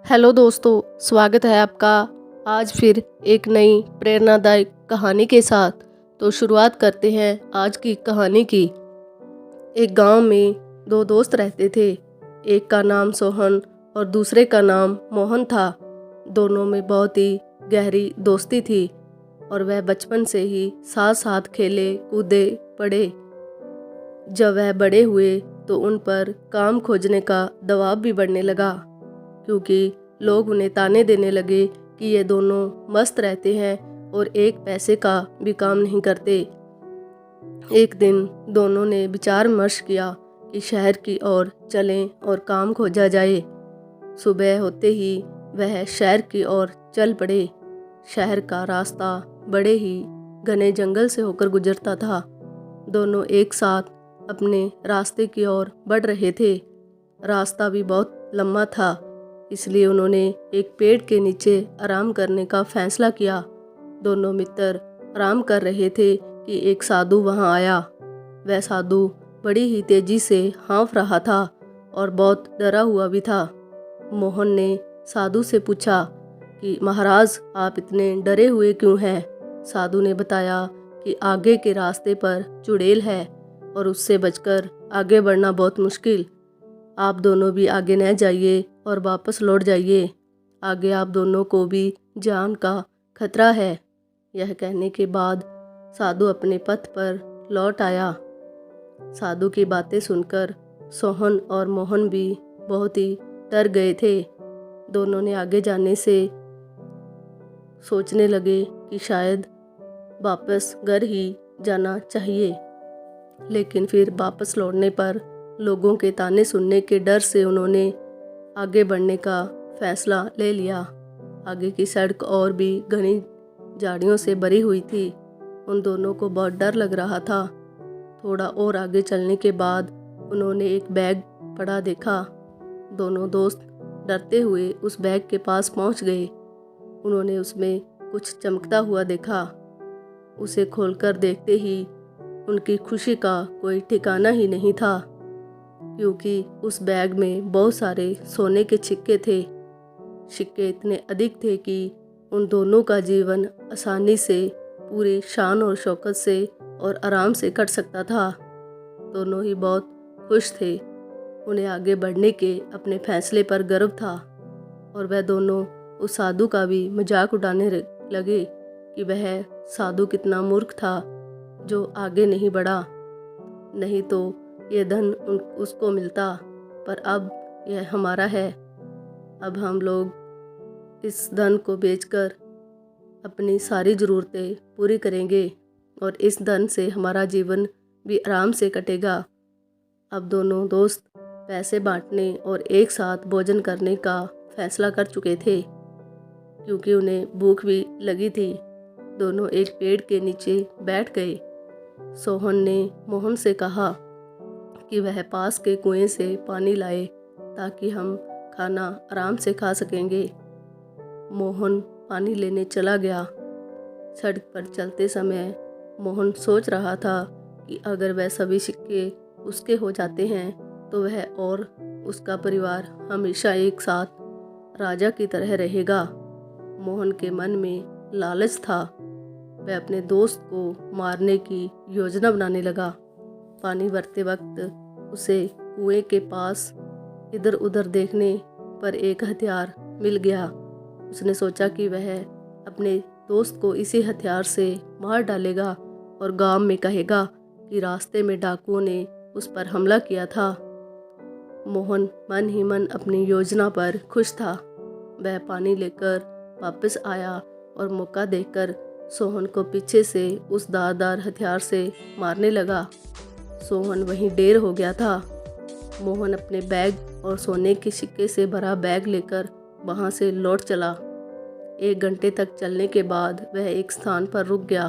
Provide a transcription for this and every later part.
Hello दोस्तों, स्वागत है आपका आज फिर एक नई प्रेरणादायक कहानी के साथ। तो शुरुआत करते हैं आज की कहानी की। एक गांव में दो दोस्त रहते थे। एक का नाम सोहन और दूसरे का नाम मोहन था। दोनों में बहुत ही गहरी दोस्ती थी और वह बचपन से ही साथ साथ खेले कूदे पड़े। जब वह बड़े हुए तो उन पर काम खोजने का दबाव भी बढ़ने लगा, क्योंकि लोग उन्हें ताने देने लगे कि ये दोनों मस्त रहते हैं और एक पैसे का भी काम नहीं करते। एक दिन दोनों ने विचार विमर्श किया कि शहर की ओर चलें और काम खोजा जाए। सुबह होते ही वह शहर की ओर चल पड़े। शहर का रास्ता बड़े ही घने जंगल से होकर गुजरता था। दोनों एक साथ अपने रास्ते की ओर बढ़ रहे थे। रास्ता भी बहुत लंबा था, इसलिए उन्होंने एक पेड़ के नीचे आराम करने का फैसला किया। दोनों मित्र आराम कर रहे थे कि एक साधु वहां आया। वह साधु बड़ी ही तेजी से हाँफ रहा था और बहुत डरा हुआ भी था। मोहन ने साधु से पूछा कि महाराज, आप इतने डरे हुए क्यों हैं? साधु ने बताया कि आगे के रास्ते पर चुड़ैल है और उससे बचकर आगे बढ़ना बहुत मुश्किल। आप दोनों भी आगे न जाइए और वापस लौट जाइए। आगे आप दोनों को भी जान का खतरा है। यह कहने के बाद साधु अपने पथ पर लौट आया। साधु की बातें सुनकर सोहन और मोहन भी बहुत ही डर गए थे। दोनों ने आगे जाने से सोचने लगे कि शायद वापस घर ही जाना चाहिए, लेकिन फिर वापस लौटने पर लोगों के ताने सुनने के डर से उन्होंने आगे बढ़ने का फैसला ले लिया। आगे की सड़क और भी घनी झाड़ियों से भरी हुई थी। उन दोनों को बहुत डर लग रहा था। थोड़ा और आगे चलने के बाद उन्होंने एक बैग पड़ा देखा। दोनों दोस्त डरते हुए उस बैग के पास पहुंच गए। उन्होंने उसमें कुछ चमकता हुआ देखा। उसे खोलकर देखते ही उनकी खुशी का कोई ठिकाना ही नहीं था, क्योंकि उस बैग में बहुत सारे सोने के सिक्के थे। सिक्के इतने अधिक थे कि उन दोनों का जीवन आसानी से पूरे शान और शौकत से और आराम से कट सकता था। दोनों ही बहुत खुश थे। उन्हें आगे बढ़ने के अपने फैसले पर गर्व था और वह दोनों उस साधु का भी मजाक उड़ाने लगे कि वह साधु कितना मूर्ख था जो आगे नहीं बढ़ा। नहीं तो ये धन उसको मिलता, पर अब यह हमारा है। अब हम लोग इस धन को बेचकर अपनी सारी ज़रूरतें पूरी करेंगे और इस धन से हमारा जीवन भी आराम से कटेगा। अब दोनों दोस्त पैसे बांटने और एक साथ भोजन करने का फैसला कर चुके थे, क्योंकि उन्हें भूख भी लगी थी। दोनों एक पेड़ के नीचे बैठ गए। सोहन ने मोहन से कहा कि वह पास के कुएं से पानी लाए ताकि हम खाना आराम से खा सकेंगे। मोहन पानी लेने चला गया। सड़क पर चलते समय मोहन सोच रहा था कि अगर वह सभी सिक्के उसके हो जाते हैं तो वह और उसका परिवार हमेशा एक साथ राजा की तरह रहेगा। मोहन के मन में लालच था। वह अपने दोस्त को मारने की योजना बनाने लगा। पानी भरते वक्त उसे कुएं के पास इधर उधर देखने पर एक हथियार मिल गया। उसने सोचा कि वह अपने दोस्त को इसी हथियार से मार डालेगा और गांव में कहेगा कि रास्ते में डाकुओं ने उस पर हमला किया था। मोहन मन ही मन अपनी योजना पर खुश था। वह पानी लेकर वापस आया और मौका देखकर सोहन को पीछे से उस धारदार हथियार से मारने लगा। सोहन वहीं ढेर हो गया था। मोहन अपने बैग और सोने के सिक्के से भरा बैग लेकर वहां से लौट चला। 1 घंटे तक चलने के बाद वह एक स्थान पर रुक गया।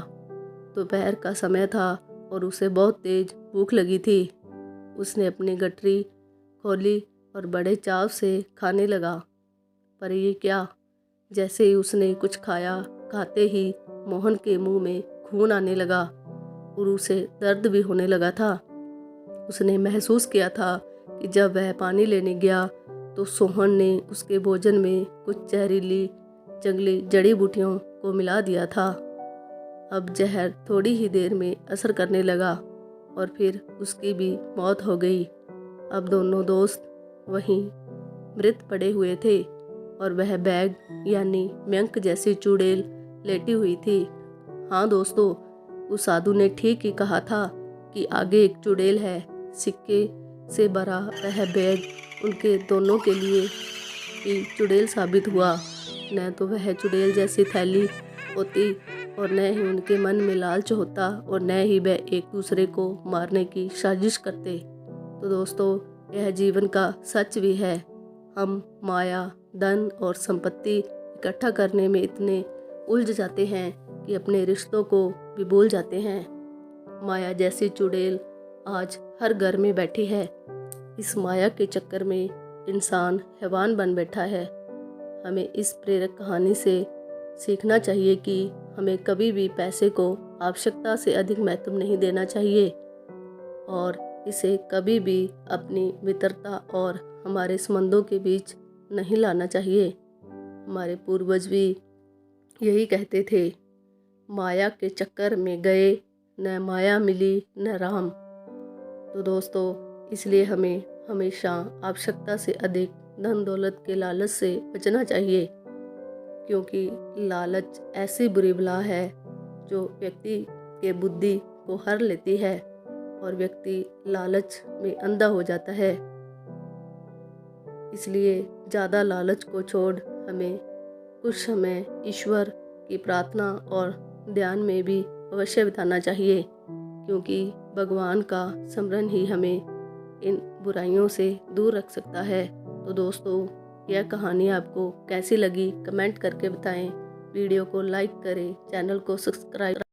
दोपहर का समय था और उसे बहुत तेज भूख लगी थी। उसने अपनी गठरी खोली और बड़े चाव से खाने लगा। पर ये क्या, जैसे ही उसने कुछ खाया, खाते ही मोहन के मुंह में खून आने लगा और उसे दर्द भी होने लगा था। उसने महसूस किया था कि जब वह पानी लेने गया तो सोहन ने उसके भोजन में कुछ जहरीली जंगली जड़ी बूटियों को मिला दिया था। अब जहर थोड़ी ही देर में असर करने लगा और फिर उसकी भी मौत हो गई। अब दोनों दोस्त वहीं मृत पड़े हुए थे और वह बैग यानी मयंक जैसी चुड़ैल लेटी हुई थी। हाँ दोस्तों, उस साधु ने ठीक ही कहा था कि आगे एक चुड़ैल है। सिक्के से भरा वह बैग उनके दोनों के लिए ही चुड़ैल साबित हुआ। न तो वह चुड़ैल जैसी थैली होती और न ही उनके मन में लालच होता और न ही वह एक दूसरे को मारने की साजिश करते। तो दोस्तों, यह जीवन का सच भी है। हम माया, धन और संपत्ति इकट्ठा करने में इतने उलझ जाते हैं कि अपने रिश्तों को भी भूल जाते हैं। माया जैसी चुड़ैल आज हर घर में बैठी है। इस माया के चक्कर में इंसान हैवान बन बैठा है। हमें इस प्रेरक कहानी से सीखना चाहिए कि हमें कभी भी पैसे को आवश्यकता से अधिक महत्व नहीं देना चाहिए और इसे कभी भी अपनी मित्रता और हमारे संबंधों के बीच नहीं लाना चाहिए। हमारे पूर्वज भी यही कहते थे, माया के चक्कर में गए, न माया मिली न राम। तो दोस्तों, इसलिए हमें हमेशा आवश्यकता से अधिक धन दौलत के लालच से बचना चाहिए, क्योंकि लालच ऐसी बुरी बला है जो व्यक्ति के बुद्धि को हर लेती है और व्यक्ति लालच में अंधा हो जाता है। इसलिए ज़्यादा लालच को छोड़ हमें कुछ समय ईश्वर की प्रार्थना और ध्यान में भी अवश्य बिताना चाहिए, क्योंकि भगवान का स्मरण ही हमें इन बुराइयों से दूर रख सकता है। तो दोस्तों, यह कहानी आपको कैसी लगी कमेंट करके बताएं। वीडियो को लाइक करें, चैनल को सब्सक्राइब